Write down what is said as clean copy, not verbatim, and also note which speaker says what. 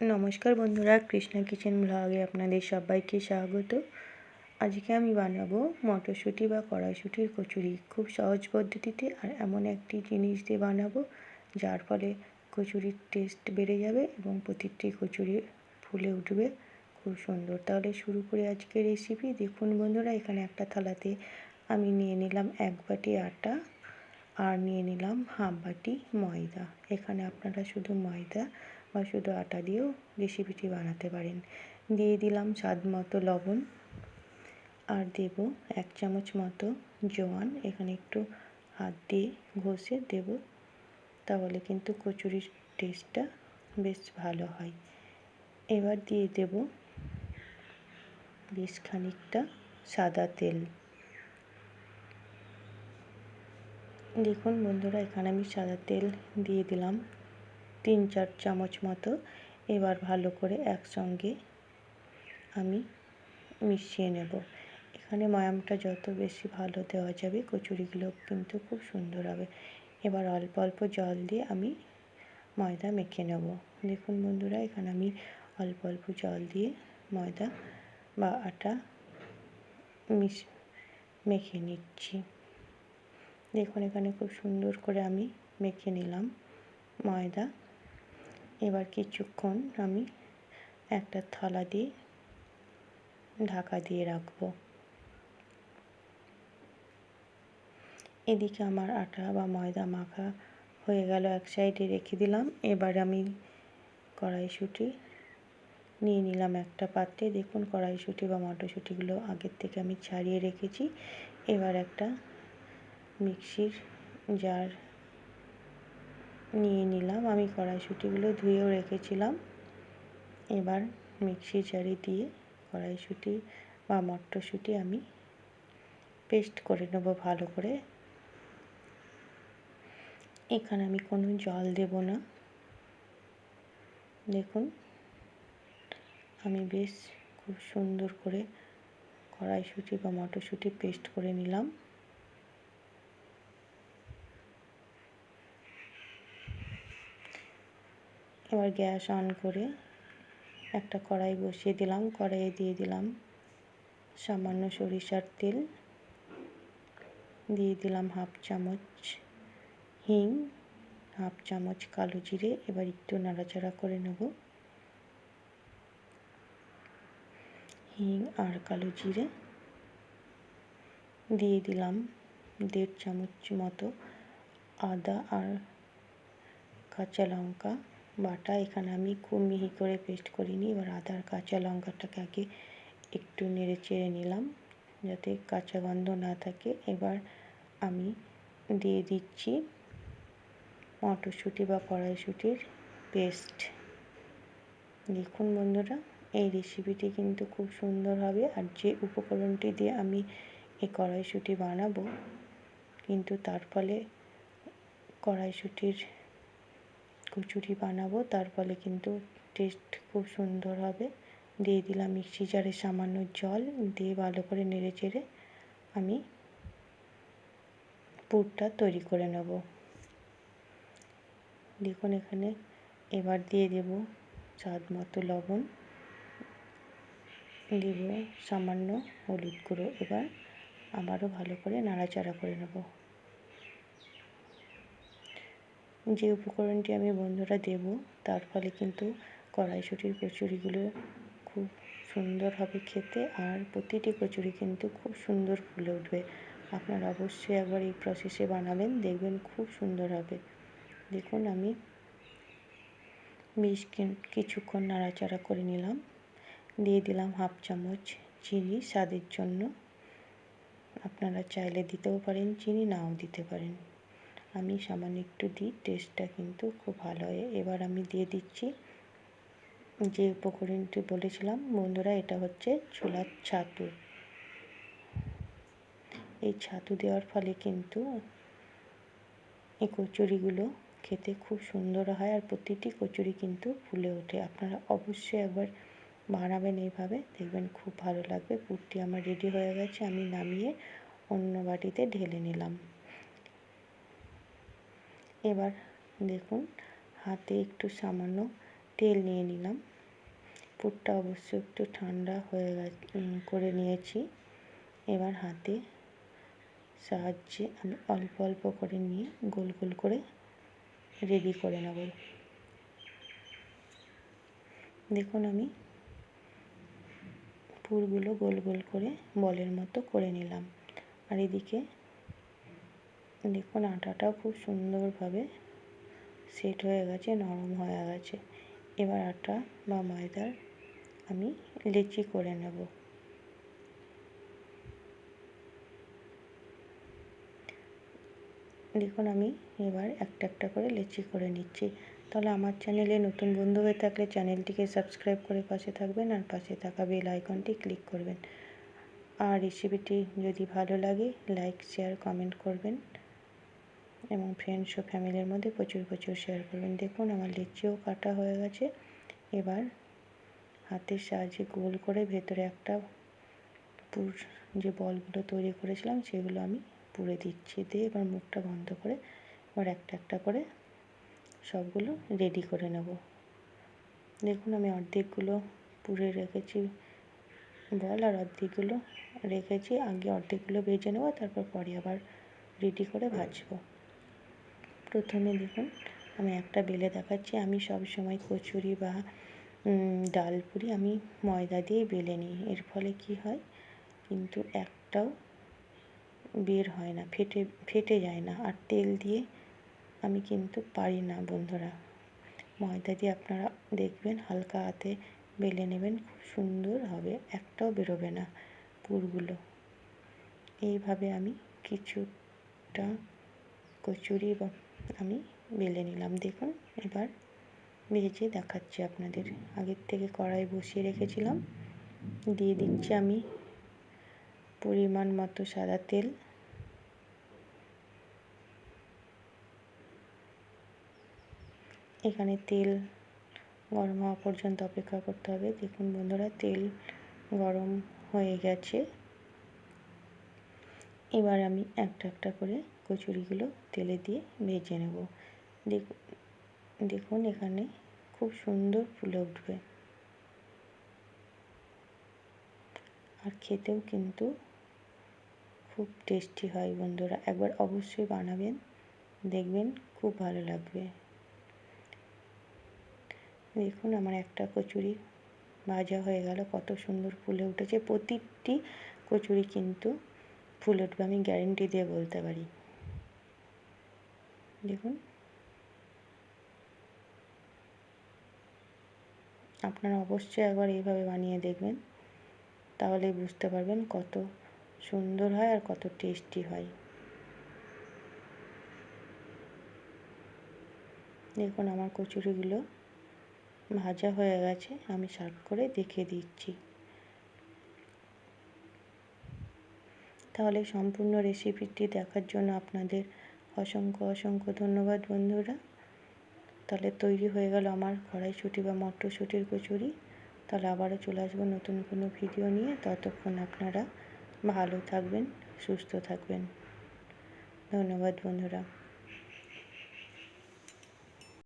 Speaker 1: নমস্কার বন্ধুরা, কৃষ্ণা কিচেন ব্লগে আপনাদের সবাইকে স্বাগত। আজকে আমি বানাবো মটরশুঁটি বা কড়াইশুঁটির কচুরি। খুব সহজ পদ্ধতিতে আর এমন একটি জিনিস দিয়ে বানাবো যার ফলে কচুরির টেস্ট বেড়ে যাবে এবং প্রতিটি কচুরি ফুলে উঠবে খুব সুন্দর। তাহলে শুরু করে আজকের রেসিপি। দেখুন বন্ধুরা, এখানে একটা থালাতে আমি নিয়ে নিলাম 1 বাটি আটা আর নিয়ে নিলাম হাফ বাটি ময়দা। এখানে আপনারা শুধু ময়দা বা শুধু আটা দিয়েও রেসিপিটি বানাতে পারেন। দিয়ে দিলাম স্বাদ মতো লবণ আর দেব 1 চামচ মতো জোয়ান। এখানে একটু হাত দিয়ে ঘষে দেব, তাহলে কিন্তু কচুরির টেস্টটা বেশ ভালো হয়। এবার দিয়ে দেব বেশ খানিকটা সাদা তেল। দেখুন বন্ধুরা, এখানে আমি সাদা তেল দিয়ে দিলাম 3-4 চামচ মতো। এবার ভালো করে একসঙ্গে আমি মিশিয়ে নেব। এখানে ময়ামটা যত বেশি ভালো দেওয়া যাবে কচুরিগুলো কিন্তু খুব সুন্দর হবে। এবার অল্প অল্প জল দিয়ে আমি ময়দা মেখে নেব। দেখুন বন্ধুরা, এখানে আমি অল্প অল্প জল দিয়ে ময়দা বা আটা মেখে নিচ্ছি। দেখুন এখানে খুব সুন্দর করে আমি মেখে নিলাম ময়দা। এবার কিছুক্ষণ আমি একটা থালা দিয়ে ঢাকা দিয়ে রাখবো। এদিকে আমার আটা বা ময়দা মাখা হয়ে গেল, এক সাইডে রেখে দিলাম। এবার আমি কড়াইশুঁটি নিয়ে নিলাম একটা পাত্রে। দেখুন কড়াইশুঁটি বা মটরশুঁটিগুলো আগের থেকে আমি ছাড়িয়ে রেখেছি। এবার একটা মিক্সির জার নিয়ে নিলাম। আমি কড়াইশুঁটিগুলো ধুয়েও রেখেছিলাম। এবার মিক্সির জারে দিয়ে কড়াইশুঁটি বা মটরশুঁটি আমি পেস্ট করে নেব ভালো করে। এখানে আমি কোনো জল দেব না। দেখুন আমি বেশ খুব সুন্দর করে কড়াইশুঁটি বা মটরশুঁটি পেস্ট করে নিলাম। এবার গ্যাস অন করে একটা কড়াই বসিয়ে দিলাম। কড়াইয়ে দিয়ে দিলাম সামান্য সরিষার তেল, দিয়ে দিলাম হাফ চামচ হিং, হাফ চামচ কালো জিরে। এবার একটু নাড়াচাড়া করে নেব। হিং আর কালো জিরে দিয়ে দিলাম 1.5 চামচ মতো আদা আর কাঁচা লঙ্কা বাটা। এখানে আমি খুব মিহি করে পেস্ট করিনি। এবার আদা আর কাঁচা লঙ্কাটাকে আগে একটু নেড়ে চেড়ে নিলাম যাতে কাঁচা গন্ধ না থাকে। এবার আমি দিয়ে দিচ্ছি মটরশুঁটি বা কড়াইশুঁটির পেস্ট। দেখুন বন্ধুরা, এই রেসিপিটি কিন্তু খুব সুন্দর হবে। আর যে উপকরণটি দিয়ে আমি এই কড়াইশুঁটি বানাবো কিন্তু তার ফলে কড়াইশুঁটির কচুরি বানাবো, তার ফলে কিন্তু টেস্ট খুব সুন্দর হবে। দিয়ে দিলাম মিক্সি জারে সামান্য জল, দিয়ে ভালো করে নেড়ে চেড়ে আমি পুরটা তৈরি করে নেব। দেখুন এখানে এবার দিয়ে দেব স্বাদ মতো লবণ, দেব সামান্য হলুদ গুঁড়ো। এবার আবারও ভালো করে নাড়াচাড়া করে নেব। যে উপকরণটি আমি বন্ধুরা দেব তার ফলে কিন্তু কড়াইশুঁটির কচুরিগুলো খুব সুন্দর হবে খেতে, আর প্রতিটি কচুরি কিন্তু খুব সুন্দর ফুলে উঠবে। আপনারা অবশ্যই একবার এই প্রসেসে বানাবেন, দেখবেন খুব সুন্দর হবে। দেখুন আমি কিছুক্ষণ নাড়াচাড়া করে নিলাম। দিয়ে দিলাম হাফ চামচ চিনি স্বাদের জন্য। আপনারা চাইলে দিতেও পারেন চিনি, নাও দিতে পারেন। আমি সামান্য একটু দিই, টেস্টটা কিন্তু খুব ভালো হয়। এবার আমি দিয়ে দিচ্ছি যে উপকরণটি বলেছিলাম বন্ধুরা, এটা হচ্ছে ছোলার ছাতু। এই ছাতু দেওয়ার ফলে কিন্তু এই কচুরিগুলো খেতে খুব সুন্দর হয় আর প্রতিটি কচুরি কিন্তু ফুলে ওঠে। আপনারা অবশ্যই একবার বানাবেন এইভাবে, দেখবেন খুব ভালো লাগবে। পুরটি আমার রেডি হয়ে গেছে, আমি নামিয়ে অন্য বাটিতে ঢেলে নিলাম। এবার দেখুন হাতে একটু সামান্য তেল নিয়ে নিলাম। পুরটা অবশ্য একটু ঠান্ডা হয়ে করে নিয়েছি। এবার হাতে সাহায্যে আমি অল্প অল্প করে নিয়ে গোল গোল করে রেডি করে নেব। দেখুন আমি পুরগুলো গোল গোল করে বলের মতো করে নিলাম। আর এদিকে দেখুন আটাটাও খুব সুন্দরভাবে সেট হয়ে গেছে, নরম হয়ে গেছে। এবার আটা বা ময়দার আমি লেচি করে নেব। দেখুন আমি এবার একটা একটা করে লেচি করে নিচ্ছি। তাহলে আমার চ্যানেলে নতুন বন্ধু হয়ে থাকলে চ্যানেলটিকে সাবস্ক্রাইব করে পাশে থাকবেন আর পাশে থাকা বেল আইকনটি ক্লিক করবেন। আর রেসিপিটি যদি ভালো লাগে লাইক শেয়ার কমেন্ট করবেন এবং ফ্রেন্ডস ও ফ্যামিলির মধ্যে প্রচুর প্রচুর শেয়ার করবেন। দেখুন আমার লেচিও কাটা হয়ে গেছে। এবার হাতের সাহায্যে গোল করে ভেতরে একটা পুর যে বলগুলো তৈরি করেছিলাম সেগুলো আমি পুরে দিচ্ছি। দিয়ে এবার মুখটা বন্ধ করে এবার একটা একটা করে সবগুলো রেডি করে নেব। দেখুন আমি অর্ধেকগুলো পুরে রেখেছি বল, আর অর্ধেকগুলো রেখেছি। আগে অর্ধেকগুলো ভেজে নেব, তারপর পরে আবার রেডি করে ভাজবো। প্রথমে দেখুন আমি একটা বেলে দেখাচ্ছি। আমি সবসময় কচুরি বা ডালপুরি আমি ময়দা দিয়ে বেলে নিই। এর ফলে কি হয় কিন্তু একটাও বের হয় না, ফেটে যায় না। আর তেল দিয়ে আমি কিন্তু পারি না বন্ধুরা। ময়দা দিয়ে আপনারা দেখবেন হালকা হাতে বেলে নেবেন, খুব সুন্দর হবে, একটাও বেরোবে না পুরগুলো। এইভাবে আমি কিছুটা কচুরি বা আমি বেলে নিলাম। দেখুন এবার ভেজে দেখাচ্ছি আপনাদের। আগের থেকে কড়াই বসিয়ে রেখেছিলাম, দিয়ে দিচ্ছি আমি পরিমাণ মতো সাদা তেল। এখানে তেল গরম হওয়া পর্যন্ত অপেক্ষা করতে হবে। দেখুন বন্ধুরা তেল গরম হয়ে গেছে। এবার আমি একটা একটা করে কচুরিগুলো তেলে দিয়ে ভেজে নেব। দেখুন এখানে খুব সুন্দর ফুলে উঠবে আর খেতেও কিন্তু খুব টেস্টি হয় বন্ধুরা। একবার অবশ্যই বানাবেন, দেখবেন খুব ভালো লাগবে। দেখুন আমার একটা কচুরি ভাজা হয়ে গেল, কত সুন্দর ফুলে উঠেছে। প্রতিটি কচুরি কিন্তু ফুলে উঠবে, আমি গ্যারেন্টি দিয়ে বলতে পারি। দেখুন আপনারা অবশ্যই একবার এইভাবে বানিয়ে দেখবেন, তাহলে বুঝতে পারবেন কত সুন্দর হয় আর কত টেস্টি হয়। দেখুন আমার কচুরিগুলো ভাজা হয়ে গেছে, আমি সার্ভ করে দেখিয়ে দিচ্ছি। তাহলে সম্পূর্ণ রেসিপিটি দেখার জন্য আপনাদের অসংখ্য অসংখ্য ধন্যবাদ বন্ধুরা। তাহলে তৈরি হয়ে গেল আমার কড়াইশুঁটি বা মটরশুঁটির কচুরি। তাহলে আবারও চলে আসবো নতুন কোনো ভিডিও নিয়ে। ততক্ষণ আপনারা ভালো থাকবেন, সুস্থ থাকবেন। ধন্যবাদ বন্ধুরা।